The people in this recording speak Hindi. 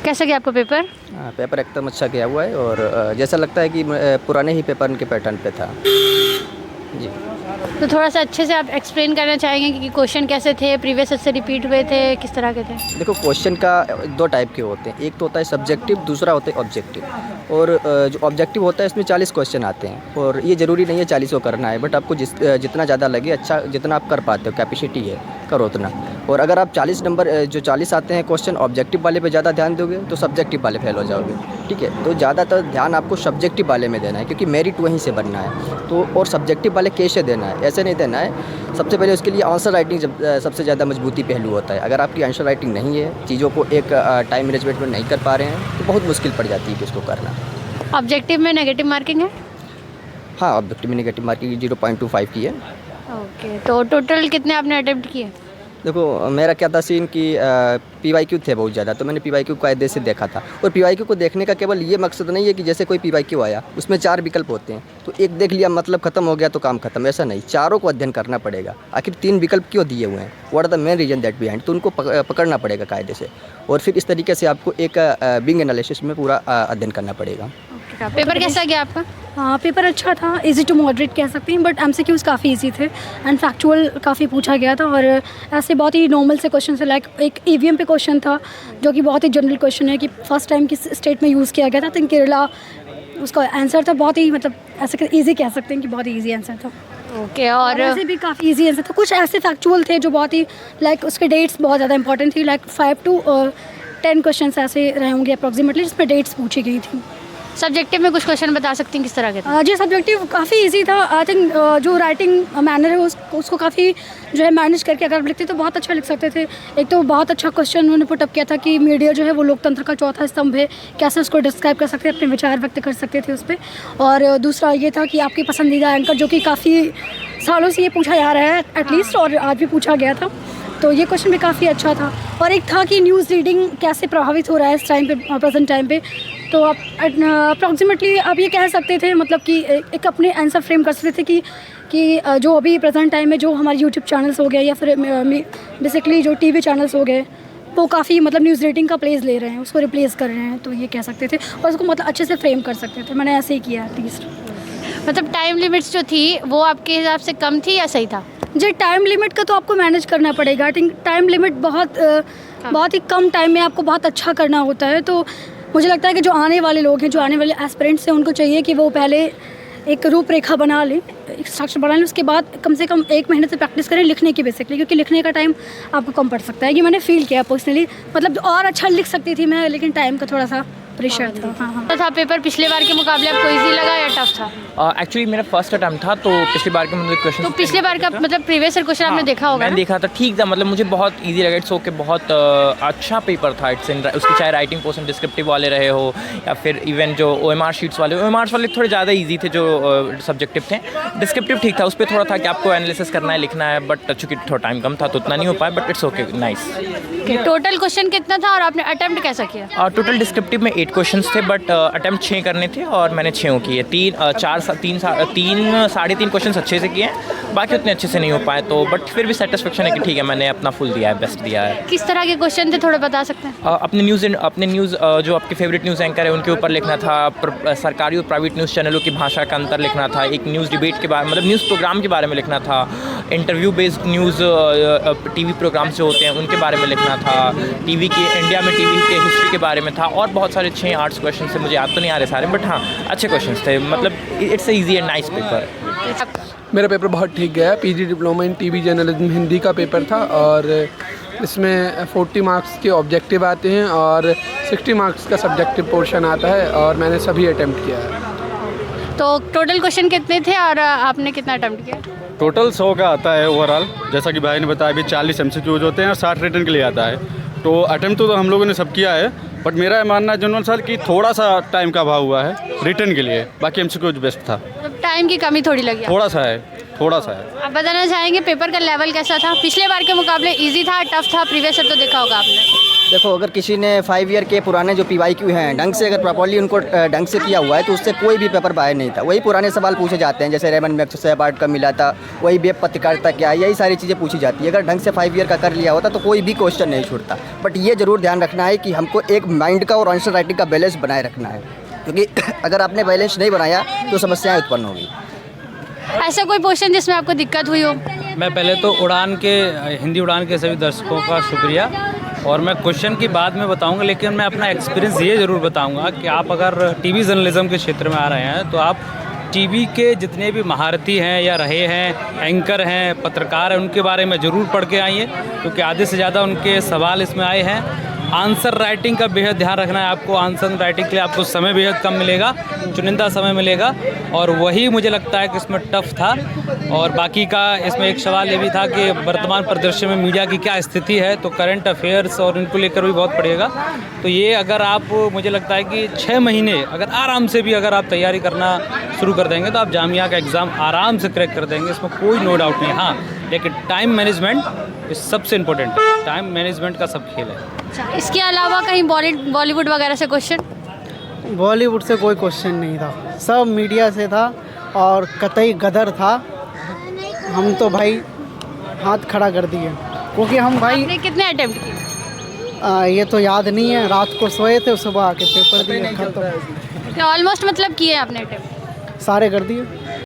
कैसा गया आपका पेपर? हाँ, पेपर एकदम अच्छा गया हुआ है और जैसा लगता है कि पुराने ही पेपर के पैटर्न पे था जी। तो थोड़ा सा अच्छे से आप एक्सप्लेन करना चाहेंगे कि क्वेश्चन कैसे थे, प्रीवियस से रिपीट हुए थे, किस तरह के थे? देखो, क्वेश्चन का दो टाइप के होते हैं, एक तो होता है सब्जेक्टिव, दूसरा होता है ऑब्जेक्टिव। और जो ऑब्जेक्टिव होता है इसमें 40 क्वेश्चन आते हैं और ये ज़रूरी नहीं है 40 को करना है, बट आपको जितना ज़्यादा लगे, अच्छा जितना आप कर पाते हो, कैपेसिटी है, करो उतना। और अगर आप 40 नंबर जो 40 आते हैं क्वेश्चन ऑब्जेक्टिव वाले पे ज़्यादा ध्यान दोगे तो सब्जेक्टिव वाले फेल हो जाओगे, ठीक है। तो ज़्यादातर ध्यान आपको सब्जेक्टिव वाले में देना है, क्योंकि मेरिट वहीं से बनना है। तो और सब्जेक्टिव वाले कैसे देना है, ऐसे नहीं देना है। सबसे पहले उसके लिए आंसर राइटिंग सबसे ज़्यादा मजबूती पहलू होता है। अगर आपकी आंसर राइटिंग नहीं है, चीज़ों को एक टाइम मैनेजमेंट में नहीं कर पा रहे हैं, तो बहुत मुश्किल पड़ जाती है कि उसको करना। ऑब्जेक्टिव में नेगेटिव मार्किंग है? हाँ, ऑब्जेक्टिव में नेगेटिव मार्किंग 0.25 की है। ओके, तो टोटल कितने आपने अटेम्प्ट किए? देखो, मेरा क्या था सीन कि PYQ थे बहुत ज़्यादा, तो मैंने PYQ कायदे से देखा था। और PYQ को देखने का केवल ये मकसद नहीं है कि जैसे कोई PYQ आया, उसमें 4 विकल्प होते हैं, तो एक देख लिया मतलब ख़त्म हो गया तो काम ख़त्म, ऐसा नहीं, चारों को अध्ययन करना पड़ेगा। आखिर 3 विकल्प क्यों दिए हुए हैं, what are the main reason that behind, तो उनको पकड़ना पड़ेगा कायदे से। और फिर इस तरीके से आपको एक बिंग एनालिसिस में पूरा अध्ययन करना पड़ेगा। पेपर कैसा गया आपका? हाँ, पेपर अच्छा था, इजी टू मॉडरेट कह सकते हैं, बट MCQs काफ़ी इजी थे एंड फैक्चुअल काफ़ी पूछा गया था। और ऐसे बहुत ही नॉर्मल से क्वेश्चन थे, लाइक एक EVM पे क्वेश्चन था जो कि बहुत ही जनरल क्वेश्चन है कि फर्स्ट टाइम किस स्टेट में यूज़ किया गया था, तो केरला उसका आंसर था। बहुत ही मतलब ऐसे ईजी कह सकते हैं कि बहुत ही ईजी आंसर था। ओके, और ऐसे भी काफ़ी इजी आंसर था। कुछ ऐसे फैक्चुअल थे जो बहुत ही लाइक उसके डेट्स बहुत ज़्यादा इंपॉर्टेंट थी, लाइक 5 to 10 क्वेश्चन ऐसे रहे होंगे अप्रॉक्सीमेटली, जिसमें डेट्स पूछी गई थी। सब्जेक्टिव में कुछ क्वेश्चन बता सकती हैं किस तरह के थे? जी, सब्जेक्टिव काफ़ी इजी था। आई थिंक जो राइटिंग मैनर है उसको काफ़ी जो है मैनेज करके अगर आप लिखते तो बहुत अच्छा लिख सकते थे। एक तो बहुत अच्छा क्वेश्चन उन्होंने पुटअप किया था कि मीडिया जो है वो लोकतंत्र का चौथा स्तंभ है, कैसे उसको डिस्क्राइब कर सकते हैं, अपने विचार व्यक्त कर सकते थे उस पर। और दूसरा ये था कि आपकी पसंदीदा एंकर, जो कि काफ़ी सालों से ये पूछा जा रहा है एटलीस्ट, और आज भी पूछा गया था, तो ये क्वेश्चन भी काफ़ी अच्छा था। और एक था कि न्यूज़ रीडिंग कैसे प्रभावित हो रहा है इस टाइम पे, प्रेजेंट टाइम पे। तो आप अप्रॉक्सीमेटली आप ये कह सकते थे, मतलब कि एक अपने आंसर फ्रेम कर सकते थे कि जो अभी प्रेजेंट टाइम में जो हमारे यूट्यूब चैनल्स हो गए या फिर बेसिकली जो TV चैनल्स हो गए, वो काफ़ी मतलब न्यूज़ रीडिंग का प्लेस ले रहे हैं, उसको रिप्लेस कर रहे हैं, तो ये कह सकते थे। और उसको मतलब अच्छे से फ्रेम कर सकते थे। मैंने ऐसे ही किया एटलीस्ट। मतलब टाइम लिमिट्स जो थी वो आपके हिसाब से कम थी या सही था? जी, टाइम लिमिट का तो आपको मैनेज करना पड़ेगा। आई थिंक टाइम लिमिट बहुत ही कम टाइम में आपको बहुत अच्छा करना होता है। तो मुझे लगता है कि जो आने वाले लोग हैं, जो आने वाले एस्पिरेंट्स हैं, उनको चाहिए कि वो पहले एक रूपरेखा बना लें, एक स्ट्रक्चर बना लें, उसके बाद कम से कम 1 महीने से प्रैक्टिस करें लिखने की बेसिकली, क्योंकि लिखने का टाइम आपको कम पड़ सकता है। ये मैंने फील किया पर्सनली, मतलब और अच्छा लिख सकती थी मैं, लेकिन टाइम का थोड़ा सा प्रेशर था। हाँ। था पेपर पिछले बार के मुकाबले आपको इजी लगा या टफ था? एक्चुअली मेरा फर्स्ट अटैम्प्ट था, तो पिछली बार के मतलब क्वेश्चन, तो पिछले बार का मतलब प्रीवियस क्वेश्चन आपने देखा होगा? मैंने देखा था, ठीक था, मतलब मुझे बहुत इजी लगा। इट्स ओके, बहुत अच्छा पेपर था। इट्स इन उसकी चाहे राइटिंग पोर्शन डिस्क्रिप्टिव वाले रहे हो या फिर इवन जो OMR शीट्स वाले, OMR वाले थोड़े ज़्यादा ईजी थे जो सब्जेक्टिव थे। डिस्क्रिप्टिव ठीक था, उस पर थोड़ा था कि आपको एनालिसिस करना है, लिखना है, बट चूँकि थोड़ा टाइम कम था तो उतना नहीं हो पाया, but it's okay, nice. Total question कितना था और आपने अटेम्प्ट कैसा किया? टोटल डिस्क्रिप्टिव में 8 क्वेश्चन थे, बट अटेम्प्ट 6 करने थे और मैंने 6 किए। 3 साढ़े 3 क्वेश्चन अच्छे से किए हैं, बाकी उतने अच्छे से नहीं हो पाए, तो बट फिर भी सेटिस्फेक्शन है कि ठीक है, मैंने अपना फुल दिया है, बेस्ट दिया है। किस तरह के क्वेश्चन थे, थोड़ा बता सकते हैं? अपने न्यूज़ जो आपके फेवरेट न्यूज़ एंकर है उनके ऊपर लिखना था, सरकारी और प्राइवेट न्यूज़ चैनलों की भाषा का अंतर लिखना था, एक न्यूज़ डिबेट के बारे, मतलब न्यूज़ प्रोग्राम के बारे में लिखना था, interview based news TV programmes जो होते हैं उनके बारे में लिखना था, इंडिया में TV के हिस्ट्री के बारे में था, और बहुत सारे 6-8 क्वेश्चन थे, मुझे याद तो नहीं आ रहे सारे, बट हाँ अच्छे क्वेश्चन थे। मतलब it's easy and nice paper. मेरा पेपर बहुत ठीक गया है। PG diploma in TV journalism Hindi का पेपर था, और इसमें 40 मार्क्स के ऑब्जेक्टिव आते हैं और 60 मार्क्स का सब्जेक्टिव पोर्शन आता है, और मैंने सभी अटेम्प्ट किया है। तो टोटल क्वेश्चन कितने थे और आपने कितना अटेम्प्ट किया? टोटल 100 का आता है ओवरऑल, जैसा कि भाई ने बताया, अभी 40 MCQs होते हैं और 60 रिटन के लिए आता है। तो अटेम्प्ट तो हम लोगों ने सब किया है, बट मेरा मानना है जनरल सर कि थोड़ा सा टाइम का अभाव हुआ है रिटन के लिए, बाकी MCQs बेस्ट था। मतलब टाइम की कमी थोड़ी लगी? थोड़ा सा है। आप बताना चाहेंगे पेपर का लेवल कैसा था? पिछले बार के मुकाबले इजी था, टफ था? प्रीवियस तो देखा होगा आपने। देखो, अगर किसी ने 5 ईयर के पुराने जो PYQ हैं ढंग से अगर प्रॉपर्ली उनको ढंग से किया हुआ है तो उससे कोई भी पेपर बाहर नहीं था। वही पुराने सवाल पूछे जाते हैं, जैसे रेमंड मैग्सेसे अवार्ड कब मिला था, वही वेब पत्रकारिता क्या है, यही सारी चीज़ें पूछी जाती है। अगर ढंग से 5 ईयर का कर लिया होता तो कोई भी क्वेश्चन नहीं छूटता। बट ये ज़रूर ध्यान रखना है कि हमको एक माइंड का और आंसर राइटिंग का बैलेंस बनाए रखना है, क्योंकि अगर आपने बैलेंस नहीं बनाया तो समस्याएँ उत्पन्न होगी। ऐसा कोई क्वेश्चन जिसमें आपको दिक्कत हुई हो? मैं पहले तो हिंदी उड़ान के सभी दर्शकों का शुक्रिया, और मैं क्वेश्चन की बाद में बताऊंगा, लेकिन मैं अपना एक्सपीरियंस ये ज़रूर बताऊंगा कि आप अगर टीवी जर्नलिज्म के क्षेत्र में आ रहे हैं तो आप टीवी के जितने भी महारथी हैं या रहे हैं, एंकर हैं, पत्रकार हैं, उनके बारे में ज़रूर पढ़ के आइए, क्योंकि आधे से ज़्यादा उनके सवाल इसमें आए हैं। आंसर राइटिंग का बेहद ध्यान रखना है आपको। आंसर राइटिंग के लिए आपको समय बेहद कम मिलेगा, चुनिंदा समय मिलेगा, और वही मुझे लगता है कि इसमें टफ था। और बाकी का इसमें एक सवाल ये भी था कि वर्तमान परिदृश्य में मीडिया की क्या स्थिति है, तो करंट अफेयर्स और इनको लेकर भी बहुत पड़ेगा। तो ये अगर आप, मुझे लगता है कि 6 महीने अगर आराम से भी अगर आप तैयारी करना शुरू कर देंगे तो आप जामिया का एग्ज़ाम आराम से क्रैक कर देंगे, इसमें कोई नो डाउट नहीं। हाँ, लेकिन टाइम मैनेजमेंट सबसे इम्पोर्टेंट है, टाइम मैनेजमेंट का सब खेल है। इसके अलावा कहीं बॉलीवुड वगैरह से क्वेश्चन? बॉलीवुड से कोई क्वेश्चन नहीं था, सब मीडिया से था और कतई गदर था। हम तो भाई हाथ खड़ा कर दिए, क्योंकि हम भाई आपने कितने अटेम्प्ट किए? ये तो याद नहीं है, रात को सोए थे, सुबह आके पेपर दिए, खत्म। ऑलमोस्ट मतलब किए आपने अटेम्प्ट? सारे कर दिए।